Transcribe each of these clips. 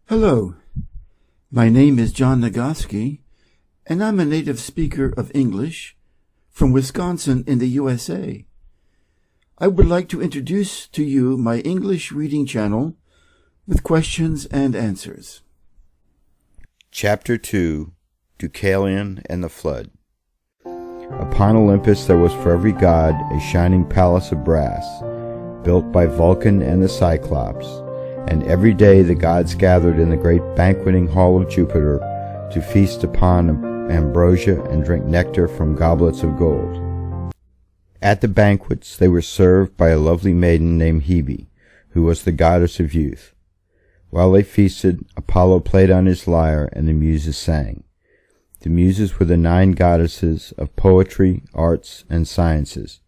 Hello, my name is John Nagoski, and I'm a native speaker of English from Wisconsin in the USA. I would like to introduce to you my English reading channel with questions and answers. Chapter 2, Deucalion and the Flood. Upon Olympus there was for every god a shining palace of brass, built by Vulcan and the Cyclops, and every day the gods gathered in the great banqueting hall of Jupiter to feast upon ambrosia and drink nectar from goblets of gold. At the banquets they were served by a lovely maiden named Hebe, who was the goddess of youth. While they feasted, Apollo played on his lyre and the Muses sang. The Muses were the 9 goddesses of poetry, arts, and sciences.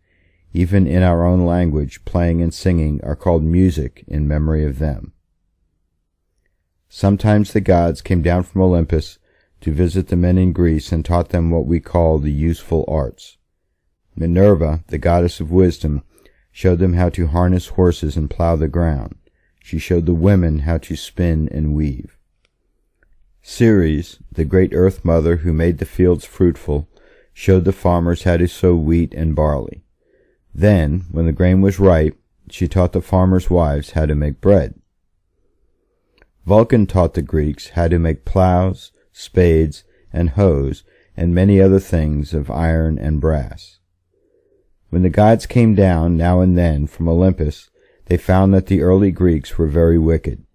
Even in our own language, playing and singing are called music in memory of them. Sometimes the gods came down from Olympus to visit the men in Greece and taught them what we call the useful arts. Minerva, the goddess of wisdom, showed them how to harness horses and plow the ground. She showed the women how to spin and weave. Ceres, the great earth mother who made the fields fruitful, showed the farmers how to sow wheat and barley. Then, when the grain was ripe, she taught the farmers' wives how to make bread. Vulcan taught the Greeks how to make plows, spades, and hoes, and many other things of iron and brass. When the gods came down now and then from Olympus, they found that the early Greeks were very wicked.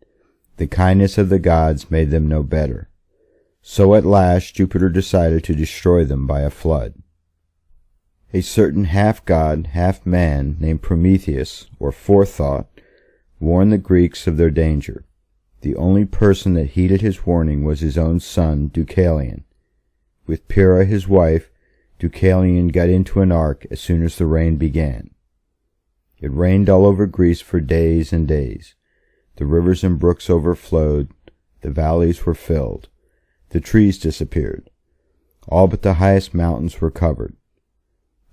The kindness of the gods made them no better. So at last Jupiter decided to destroy them by a flood. A certain half-god, half-man named Prometheus, or Forethought, warned the Greeks of their danger. The only person that heeded his warning was his own son, Deucalion. With Pyrrha, his wife, Deucalion got into an ark as soon as the rain began. It rained all over Greece for days and days. The rivers and brooks overflowed, the valleys were filled, the trees disappeared. All but the highest mountains were covered.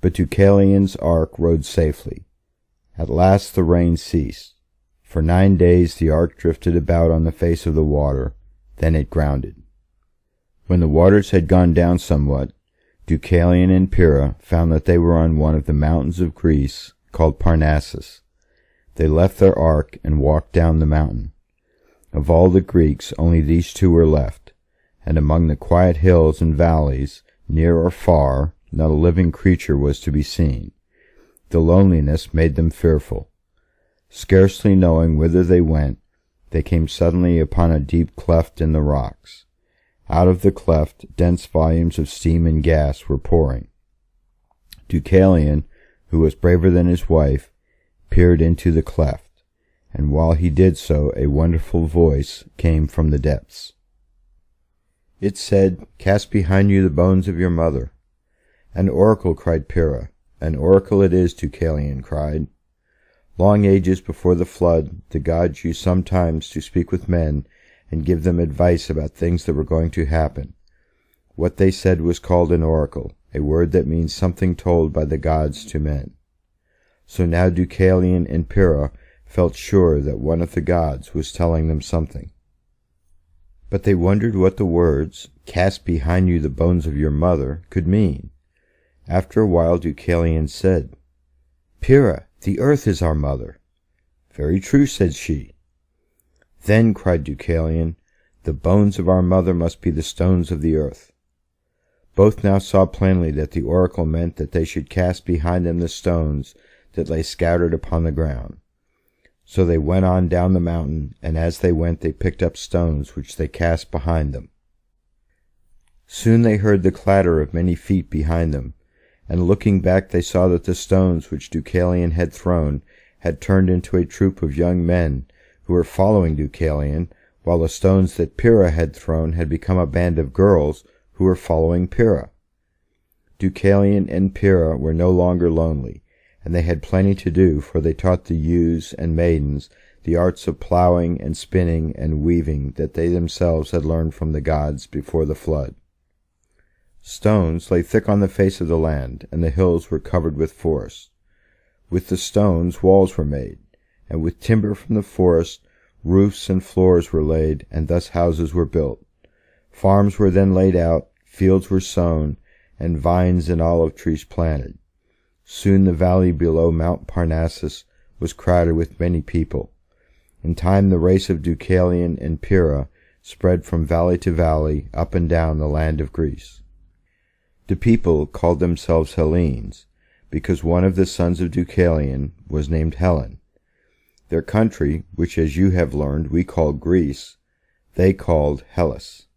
But Deucalion's ark rode safely. At last the rain ceased. For 9 days the ark drifted about on the face of the water, then it grounded. When the waters had gone down somewhat, Deucalion and Pyrrha found that they were on one of the mountains of Greece called Parnassus. They left their ark and walked down the mountain. Of all the Greeks, only these 2 were left, and among the quiet hills and valleys, near or far, not a living creature was to be seen. The loneliness made them fearful. Scarcely knowing whither they went, they came suddenly upon a deep cleft in the rocks. Out of the cleft, dense volumes of steam and gas were pouring. Deucalion, who was braver than his wife, peered into the cleft, and while he did so, a wonderful voice came from the depths. It said, "Cast behind you the bones of your mother." "An oracle," cried Pyrrha. "An oracle it is," Deucalion cried. "Long ages before the flood, the gods used sometimes to speak with men and give them advice about things that were going to happen. What they said was called an oracle, a word that means something told by the gods to men. So now Deucalion and Pyrrha felt sure that one of the gods was telling them something. But they wondered what the words, 'Cast behind you the bones of your mother,' could mean. After a while Deucalion said, 'Pyrrha, the earth is our mother.' 'Very true,' said she. 'Then,' cried Deucalion, 'the bones of our mother must be the stones of the earth.' Both now saw plainly that the oracle meant that they should cast behind them the stones that lay scattered upon the ground. So they went on down the mountain, and as they went they picked up stones which they cast behind them. Soon they heard the clatter of many feet behind them, and looking back they saw that the stones which Deucalion had thrown had turned into a troop of young men who were following Deucalion, while the stones that Pyrrha had thrown had become a band of girls who were following Pyrrha. Deucalion and Pyrrha were no longer lonely, and they had plenty to do, for they taught the youths and maidens the arts of ploughing and spinning and weaving that they themselves had learned from the gods before the flood. Stones lay thick on the face of the land, and the hills were covered with forests. With the stones walls were made, and with timber from the forest Roofs and floors were laid, and thus houses were built. Farms were then laid out, fields were sown, and vines and olive trees planted. Soon the valley below Mount Parnassus was crowded with many people. In time the race of Deucalion and Pyrrha spread from valley to valley, up and down the land of Greece. The people called themselves Hellenes, because one of the sons of Deucalion was named Hellen. Their country, which as you have learned we call Greece, they called Hellas.